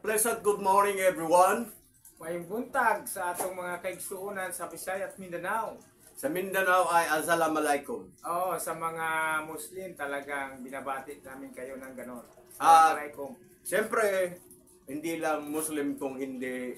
Pleasant good morning everyone. Mayong buntag sa atong mga kaigsuunan sa Bisaya at Mindanao. Sa Mindanao ay Assalamualaikum. Sa mga Muslim talagang binabati namin kayo ng ganon. Assalamualaikum. Siyempre, hindi lang Muslim kung hindi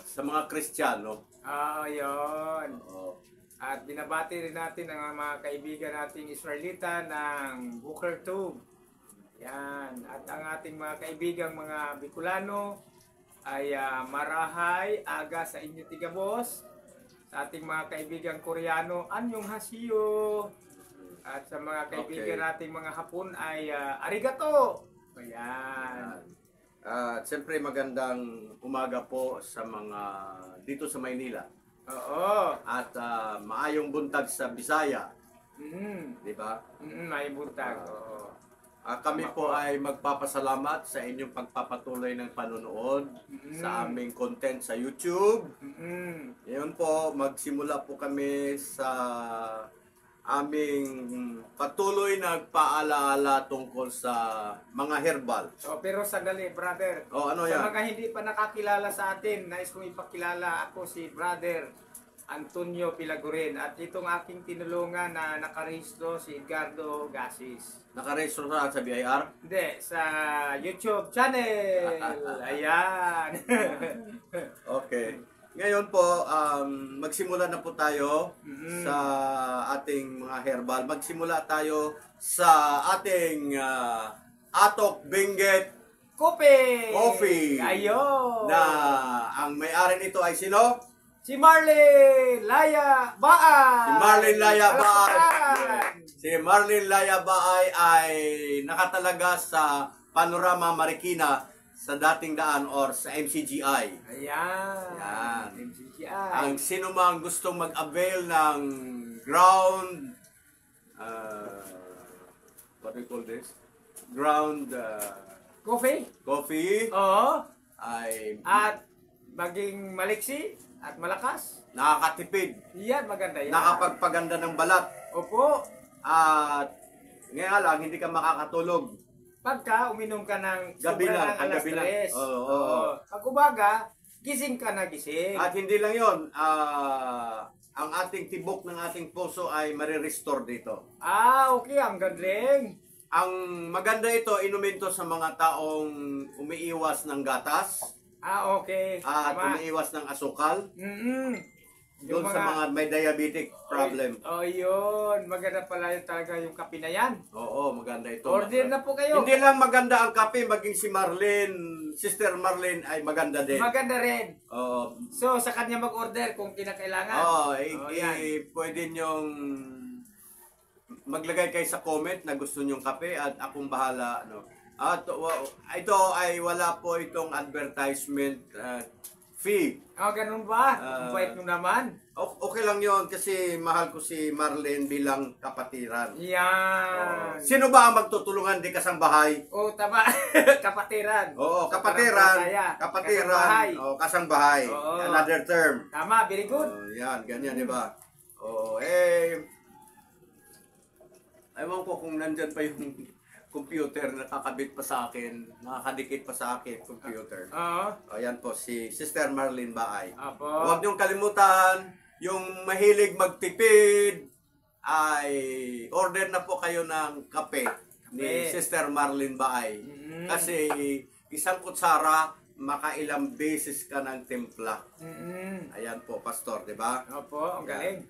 sa mga Kristiyano. Yun. Oo. At binabati rin natin ang mga kaibigan nating Israelita ng Booker Tube. Yan. At ang ating mga kaibigang mga Bicolano ay marahay aga sa inyo tigabos. Sa ating mga kaibigang Koreano, anyong hasiyo. At sa mga kaibigan nating mga Hapon ay arigato. Ayan. At siyempre magandang umaga po sa mga dito sa Maynila. Oo. At maayong buntag sa Bisaya. Di ba? May buntag. Oo. Kami po ay magpapasalamat sa inyong pagpapatuloy ng panonood sa aming content sa YouTube. Ngayon po, magsimula po kami sa aming patuloy na paalaala tungkol sa mga herbal. Pero sandali, brother. Ano sa yan? mga hindi pa nakakilala sa atin, nais kong ipakilala ako si brother Antonio Pilagurin. At itong aking tinulungan na nakarehistro si Edgardo Gasis. Nakarehistro sa BIR? Hindi, sa YouTube channel. Ayan. Okay. Ngayon po, magsimula na po tayo sa ating mga herbal. Magsimula tayo sa ating Atok Benguet Coffee. Ayun. Na ang may-ari nito ay sino? Si Marlene Laya Baay. Si Marlene Laya Baay. Palakpakan. Si Marlene Laya Baay ay nakatalaga sa Panorama Marikina sa dating daan or sa MCGI. Ayan. MCGI. Ang sino mang gustong mag-avail ng ground what do you call this? Ground coffee Oo. ay At maging maliksi at malakas. nakakatipid, Yan, maganda yan. nakapagpaganda ng balat, Opo. at ngayon lang hindi ka makakatulog. Pagka uminom ka ng Gabi sobra na, ng alas gabi na. 3. Oo. Pag umaga, gising ka na gising. At hindi lang yon, ang ating tibok ng ating puso ay marirestore dito. Okay, ang galing. Ang maganda ito, inumin to sa mga taong umiiwas ng gatas Okay. at Tama. umiiwas ng asukal. Yung Doon sa mga may diabetic problem. Yun. Maganda pala yun talaga yung kape na yan. Oo, maganda ito. Order na po kayo. Hindi lang maganda ang kape, maging si Marlene, Sister Marlene ay maganda din. Maganda rin. Oo. So, sa kanya mag-order kung kinakailangan. Yan. Pwede nyong maglagay kayo sa comment na gusto nyong kape at akong bahala. At ito ay wala po itong advertisement fee. Ganun ba? Bait mo naman. Okay lang yon kasi mahal ko si Marlene bilang kapatiran. Yan. Sino ba ang magtutulungan di kasangbahay? Tama. Kapatiran. Oo, kapatiran. Kasangbahay. Kasangbahay. Oo. Another term. Tama, very good. Yan, ganyan, di ba? Ewan ko kung nandyan pa yung computer na nakakabit pa sa akin, nakakadikit pa sa akin, computer. Ayan po, si Sister Marlene Baay. Apo. Huwag niyong kalimutan, yung mahilig magtipid, ay order na po kayo ng kape ni Sister Marlene Baay. Kasi isang kutsara, makailang beses ka ng timpla. Ayan po, Pastor, di ba? Opo, ang galing.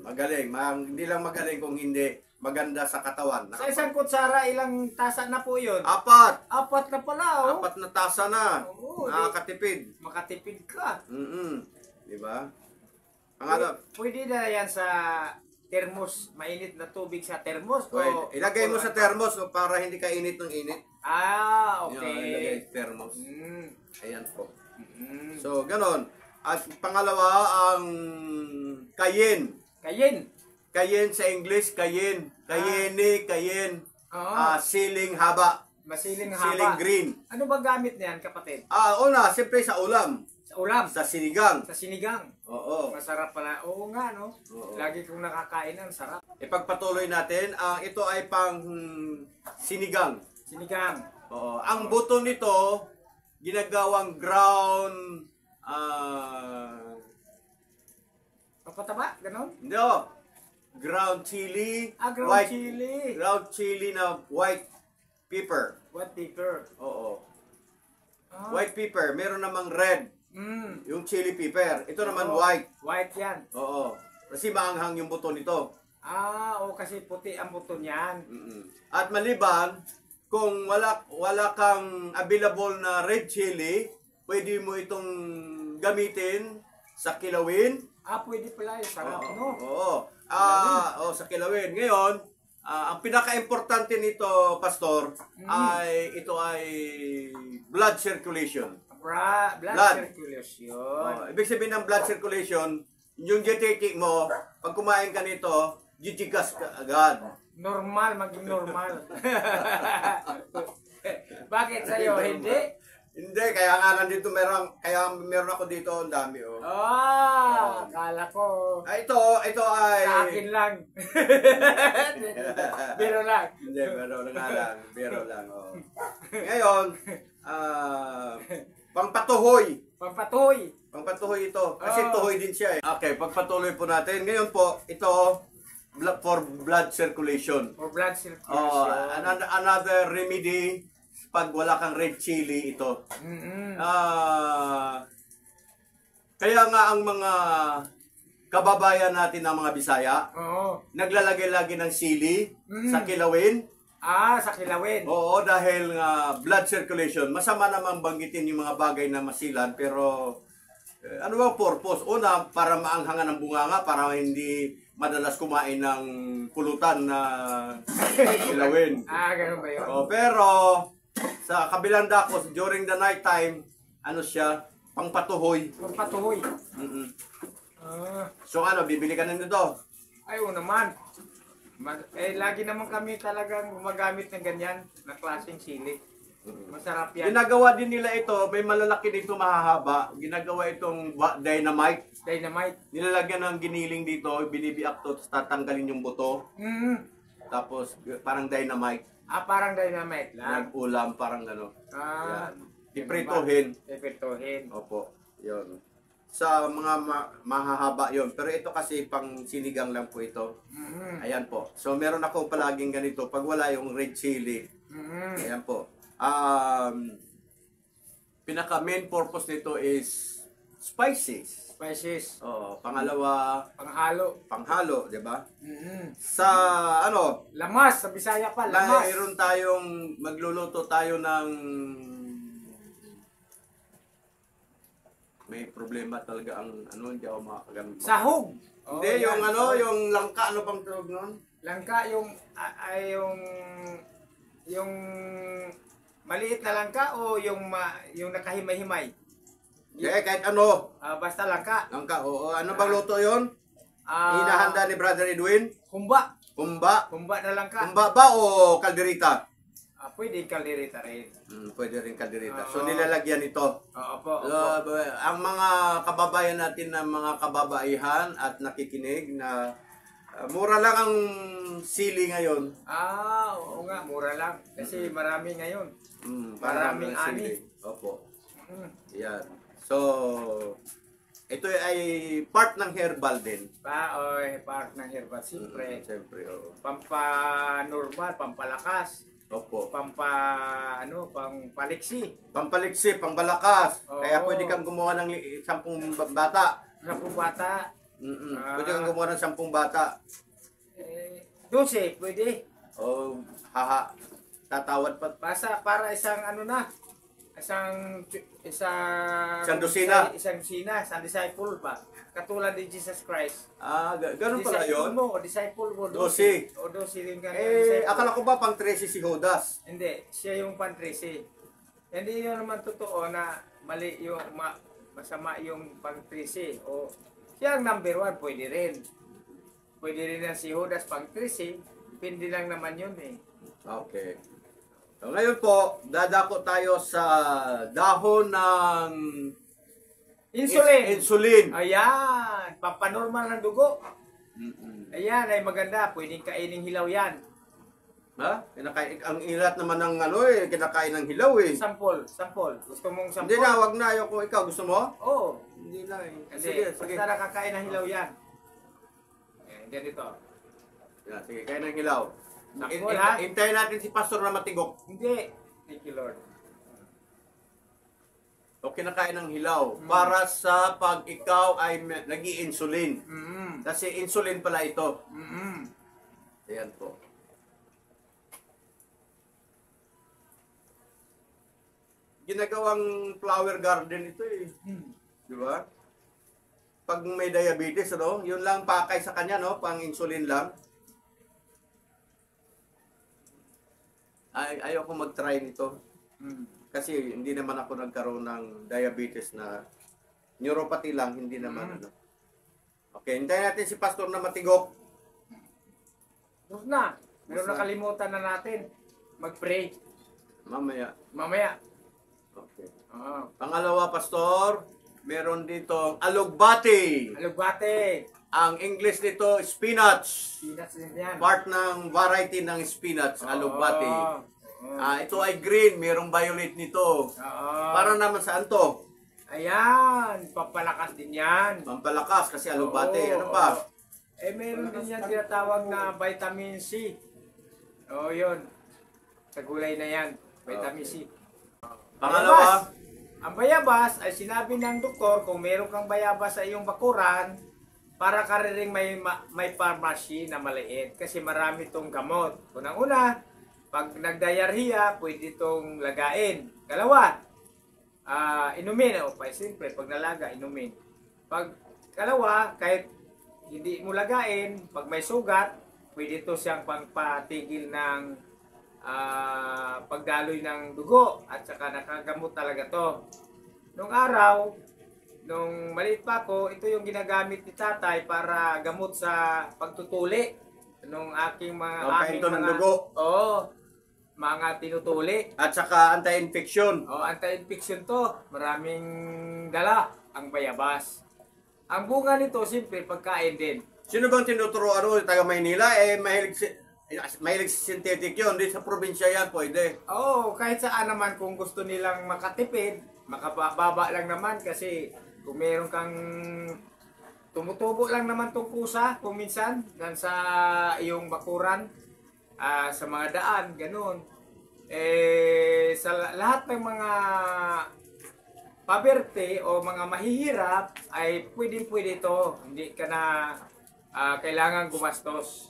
Magaling. Hindi lang magaling kung hindi maganda sa katawan. Sa isang kutsara, ilang tasa na po yun? 4. 4 na pala, 4 na tasa na. Oo, Nakakatipid. makatipid ka. Di ba? Pwede na yan sa termos, mainit na tubig sa termos. Ilagay mo sa termos para hindi ka init ng init. Okay. Ilagay sa termos. Ayan po. So, So, ganon. At pangalawa, ang cayenne. Cayenne sa English, cayenne. Cayenne. Siling haba. Masiling haba. Siling green. Ano ba gamit niyan, kapatid? Una, siyempre sa ulam. Sa ulam. Sa sinigang. Sa sinigang. Oo. Masarap pala. Oo nga, no? Oo. Lagi kong nakakain ang sarap. Ipagpatuloy natin, ito ay pang sinigang. Sinigang. Oo. Ang buto nito ginagawang ground Papataba, ganon? hindi oh, ground chili, Ground chili. ground chili na white pepper. What pepper? Oo. Ah. White pepper, meron namang red, yung chili pepper. Ito naman Oo. white. White yan. Oo. Kasi maanghang yung buto nito. Kasi puti ang buto niyan. At maliban, kung wala kang available na red chili, pwede mo itong gamitin sa kilawin. Pwede pala. Sarap, no? Oo. Sa kilawin. Ngayon, ang pinaka-importante nito, Pastor, ito ay blood circulation. Blood circulation. Ibig sabihin ng blood circulation, yung genetic mo, pag kumain ka nito, jijigas ka agad. Normal, maging normal. Bakit sa'yo? Hindi? Hindi, kaya nga nandito meron ako dito, ang dami oh. Akala ko. Ito ay... Sa akin lang. Biro lang. Hindi, biro lang. Oh. Ngayon, pangpatuhoy. Pangpatuhoy ito. Kasi tuhoy din siya eh. Okay, pagpatuloy po natin. Ngayon po, ito for blood circulation. For blood circulation. Another remedy pag wala kang red chili ito. Kaya nga ang mga kababayan natin ng mga Bisaya, naglalagay lagi ng sili sa kilawin. Sa kilawin. Oo, dahil blood circulation. Masama namang banggitin yung mga bagay na masilan, pero ano bang purpose? Una, para maanghangan ng bunganga, para hindi madalas kumain ng pulutan na kilawin. Ganun ba yun? Pero sa kabilang dakos, during the night time, siya, pangpatuhoy. Pangpatuhoy. So bibili ka na nito? Oo naman. Lagi naman kami talagang gumagamit ng ganyan na klaseng sili. Masarap yan. Ginagawa din nila ito, may malalaki dito mahahaba. Ginagawa itong dynamite. Nilalagyan ng giniling dito, binibiak to, tapos tatanggalin yung buto. Tapos parang dynamite. Parang dynamite lang. Nag-ulam, parang gano'n. Yan. Iprituhin. Opo, yun. Sa mga mahahaba yon, pero ito kasi pang sinigang lang po ito. Ayan po. So meron ako palaging ganito pag wala yung red chili. Ayan po. Pinaka main purpose nito is spices. Pangalawa, panghalo, 'di ba? Sa lamas, sa Bisaya pa, lamas. Mayroon tayong magluluto tayo ng may problema talaga ang hindi ako makakagamit. Sahog. Hindi, yung yung langka, ano bang tawag noon? Langka, yung maliit na langka o yung nakahimay-himay? Kahit ano. Basta langka. Langka, oo. Ano bang luto yun? Hinahanda ni Brother Edwin? Kumba. Kumba Na langka. Kumba ba o kalderita? Pwede kalderita rin. Pwede rin kalderita. So nilalagyan ito. Opo. Ang mga kababayan natin na mga kababaihan at nakikinig na mura lang ang sili ngayon. Oo nga, mura lang. Kasi marami ngayon. Maraming ani. Opo. Yan. So, ito ay part ng herbal din. Part ng herbal. Siyempre. Siyempre, oo. Pampa-normal, pampalakas. Opo. Pampaliksi. Pampaliksi, pambalakas. Oo. Kaya pwede kang gumawa ng 10 bata. 10 bata. Pwede kang gumawa ng 10 bata. 12, pwede. Tatawad pa. Para isang isang dosina. Isang disciple pa. Katulad ni Jesus Christ. Ganun pala yun? Disciple mo, 12. O 12 din ka. Akala ko ba pang 13 si Judas? Hindi, siya yung pang 13. Hindi yun naman totoo na mali yung masama yung pang 13. O siya ang number 1, pwede rin. Pwede rin na si Judas pang 13. Depende lang naman yun eh. Okay. So, ngayon po, dadako tayo sa dahon ng insulin. Ayan, pampanormal ng dugo. Ayan, ay maganda. Pwedeng kainin hilaw yan. Ha? Ang ilat naman ng ano eh, kinakain ng hilaw eh. Sample. Gusto mong sample? Hindi na, wag na. Ayoko. Ikaw, gusto mo? Oo. Hindi na eh. Kasi Sige, sige. basta nakakain ng hilaw yan. Ganito. Yan, sige, kain ng hilaw. Sample, ha? Hintayin natin si Pastor na matigok. Hindi. Thank you, Lord. O kinakain ng hilaw. Para sa pag ikaw ay nag-i-insulin. Mm-hmm. Kasi insulin pala ito. Mm-hmm. Ayan po. Ginagawang flower garden ito eh. Di ba? Pag may diabetes, ano, yun lang pakay sa kanya, no? Pang insulin lang. Ayoko mag-try nito. Kasi hindi naman ako nagkaroon ng diabetes na neuropathy lang, hindi naman ano. Okay, hintayin natin si Pastor na matigok. Tapos na. Pero nakalimutan na natin. Mag-pray. Mamaya. Okay. Ah. Pangalawa, Pastor, meron dito alugbati. Alugbate. Ang English nito, spinach. Peanuts din yan. Part ng variety ng spinach, alugbati. Oo. Ito ay green, merong violet nito. Oo. Para naman saan to? Ayan. Pampalakas din yan. Pampalakas kasi alugbati. Oo, Ano pa? oo. Meron din yan tinatawag na vitamin C. Oo, yun. Sa gulay na yan. Vitamin C. Pangalawa, Ang bayabas ay sinabi ng doktor kung meron kang bayabas sa iyong bakuran, para ka rin may pharmacy na maliit kasi marami itong gamot. Unang-una, pag nagdiarrhea, pwede itong lagain. Kalawa, inumin. O, siyempre, pag nalaga, inumin. Pag kalawa, kahit hindi mo lagain, pag may sugat, pwede ito siyang pangpatigil ng pagdaloy ng dugo at saka nakagamot talaga to. Nung araw, nung maliit pa ako, ito yung ginagamit ni tatay para gamot sa pagtutuli nung aking mga pahinto ng dugo. Oo, mga tinutuli. At saka anti-infection. Oh, anti-infection to. Maraming dala ang bayabas. Ang bunga nito, siyempre, pagkain din. Sino bang tinuturo taga Maynila? Mahilig synthetic yun. Di sa probinsya yan, pwede. Oo, kahit saan naman kung gusto nilang makatipid, makababa lang naman kasi kung meron kang tumutubo lang naman tong kusa kung minsan dan sa iyong bakuran, sa mga daan, ganun. Sa lahat ng mga paberte o mga mahihirap ay pwede ito. Hindi ka na kailangan gumastos.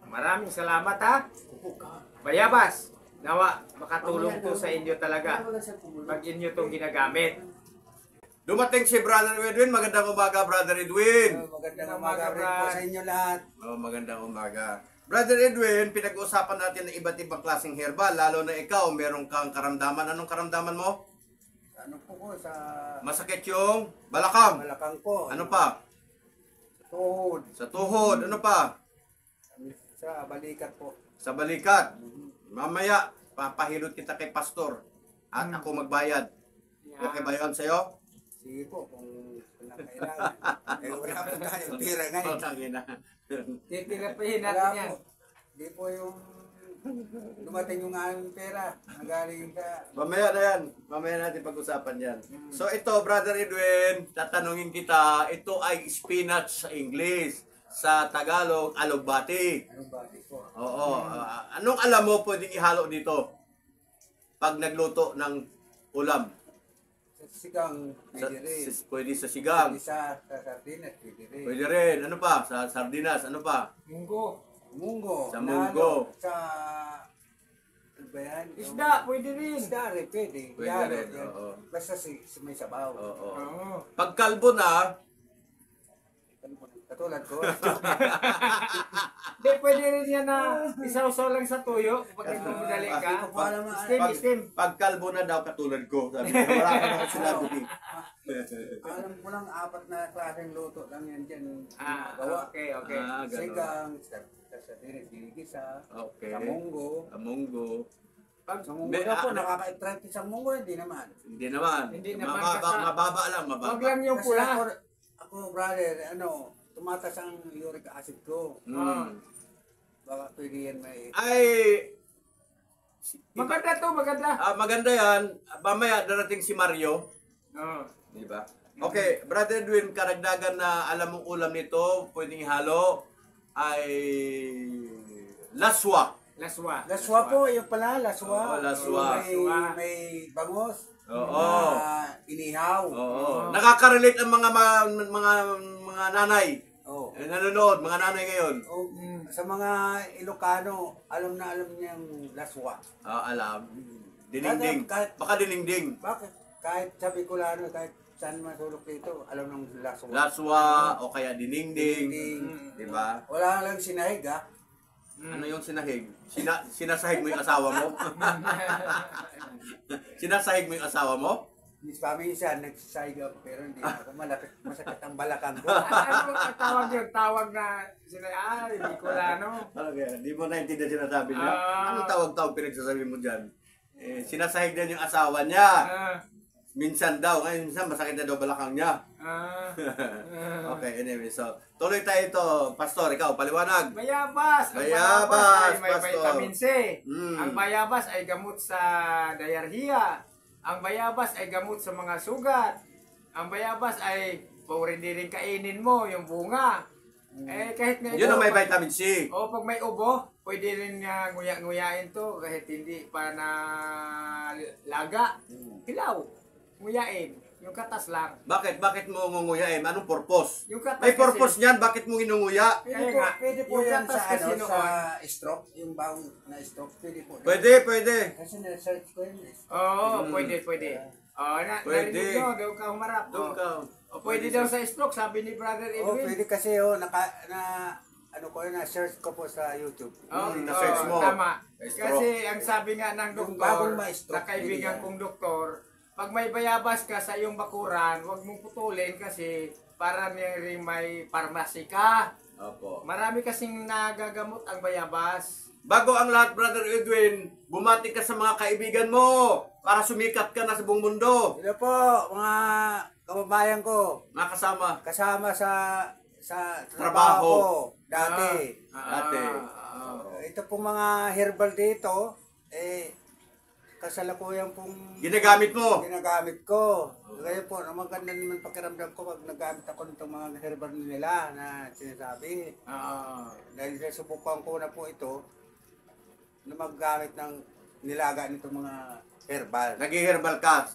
Maraming salamat ha. Bayabas, nawa makatulong to sa inyo talaga pag inyo itong ginagamit. Dumating si Brother Edwin. Magandang umaga, Brother Edwin. Magandang umaga rin po sa inyo lahat. Magandang umaga. Brother Edwin, pinag-uusapan natin ng iba't ibang klaseng herbal, lalo na ikaw, meron kang karamdaman. Anong karamdaman mo? Ano po ko sa Masakit yung balakang. Malakang po. Ano pa? Tuhod. Sa tuhod. Ano pa? Sa balikat po. Sa balikat. Mamaya, papahilot kita kay Pastor. At ako magbayad. Okay ba yun sa'yo? Sige po, kung kailangan. Wala po tayong tira ngayon. Tangina. Titirapihin Wala natin yan. po. Di po yung dumating yung aming pera. Nagaling ka. Mamaya na yan. Mamaya natin pag-usapan yan. So ito, Brother Edwin, tatanungin kita, ito ay spinach sa English. Sa Tagalog, alugbati. Anong bati po? Oo. Anong alam mo pwedeng ihalo dito? Pag nagluto ng ulam. Sa sigang, pwede rin. Pwede sa sigang. Pwede sa sardinas, pwede rin. Pwede rin. Ano pa? Sa sardinas. Ano pa? Munggo. Munggo. Sa lalo, munggo. Sa ano ba yan? Isda, pwede rin. Isda rin, pwede. Pwede Lalo, rin, yan. oo. Basta may sabaw. Oo. Oo. Pag kalbo na, Katulad ko. Hindi, pwede rin yan na isaw-saw lang sa tuyo pag nagmamadali ka. Steam. pag kalbo na daw katulad ko. Sabi ko, wala ka na sinabi. Alam ko lang, 4 na klaseng luto lang yan dyan. Okay. Ganun. Sigang, sa dinigisa, Okay. sa munggo. Amunggo. Sa munggo na po, nakaka-attract sa munggo, hindi naman. Hindi naman. Hindi naman Mababa lang, mababa. Wag lang yung Kasi pula. ako, brother, tumatas ang uric acid ko. Mm. Baka pwede yan may... Ay, Maganda to, maganda. Maganda yan. Mamaya darating si Mario. Oo. Di ba? Okay, Brother Edwin, karagdagan na alam mong ulam nito, pwedeng ihalo, ay laswa. Laswa. Laswa po, yung pala, laswa. Oo, laswa. May bangos. Oo. Inihaw. Oo. Nakaka-relate ang mga nanay. Oo. Nanonood, mga nanay ngayon. Oh, sa mga Ilocano, alam na alam niyang laswa. Alam. Diningding. Kahit- Baka diningding. Bakit? Kahit sa Bicolano, kahit saan masulok dito, alam ng laswa. Laswa o kaya diningding. Diningding. Di ba? Wala lang sinahig, ha? Ano yung sinahig? Sinasahig mo yung asawa mo? Sinasahig mo yung asawa mo? Paminsan, nagsasahig ako, pero hindi ako malapit. Masakit ang balakang ko. Ano ang tawag yun? Tawag na Bicolano. Okay, di mo naintindihan sinasabi niya. Ah. Ano tawag-tawag pinagsasabi mo dyan? Sinasahig din yung asawa niya. Minsan daw, ngayon minsan masakit na daw balakang niya. Okay, anyway, so tuloy tayo ito. Pastor, ikaw, paliwanag. Bayabas! Ang Bayabas, ay may Pastor. vitamin C. Mm. Ang bayabas ay gamot sa diarrhea. Ang bayabas ay gamot sa mga sugat. Ang bayabas ay pwede rin kainin mo yung bunga. Kahit nga Yun ang may vitamin C. O pag may ubo, pwede rin nguya-nguyain to kahit hindi pa na laga. Hilaw. Nguyain. Yung katas lang. Bakit? Bakit mo ngunguyain? Anong purpose? Yung katas May kasi- purpose niyan. Bakit mo inunguya? Pwede po yung yan gatas sa, kasi ano, noon. sa stroke, yung bawang na stroke, pwede po. Pwede, pwede. Kasi na-search ko yun. Oo, pwede. Pwede. Narinig nyo, doon ka humarap. Doon ka. Pwede daw sa stroke, sabi ni Brother Oh, Edwin. pwede kasi na-search ko po sa YouTube. na-search mo. Tama. Stroke. Kasi ang sabi nga ng Yung doktor, bagong ma-stroke, na kaibigan hindi yan. kong doktor, pag may bayabas ka sa iyong bakuran, huwag mong putulin kasi para rin may parmasi ka. Opo. Marami kasing nagagamot ang bayabas. Bago ang lahat, Brother Edwin, bumati ka sa mga kaibigan mo para sumikat ka na sa buong mundo. Ito po, mga kababayan ko, Mga kasama. kasama sa Trabaho. trabaho ko dati. Dati. Ito pong mga herbal dito, kasalukuyan pong Ginagamit mo. ginagamit ko. Kaya po, maganda naman pakiramdam ko pag nagamit ako nitong mga herbal nila na sinasabi. Dahil subukan ko na po ito na maggamit ng nilaga nitong mga herbal. Nag-herbal ka.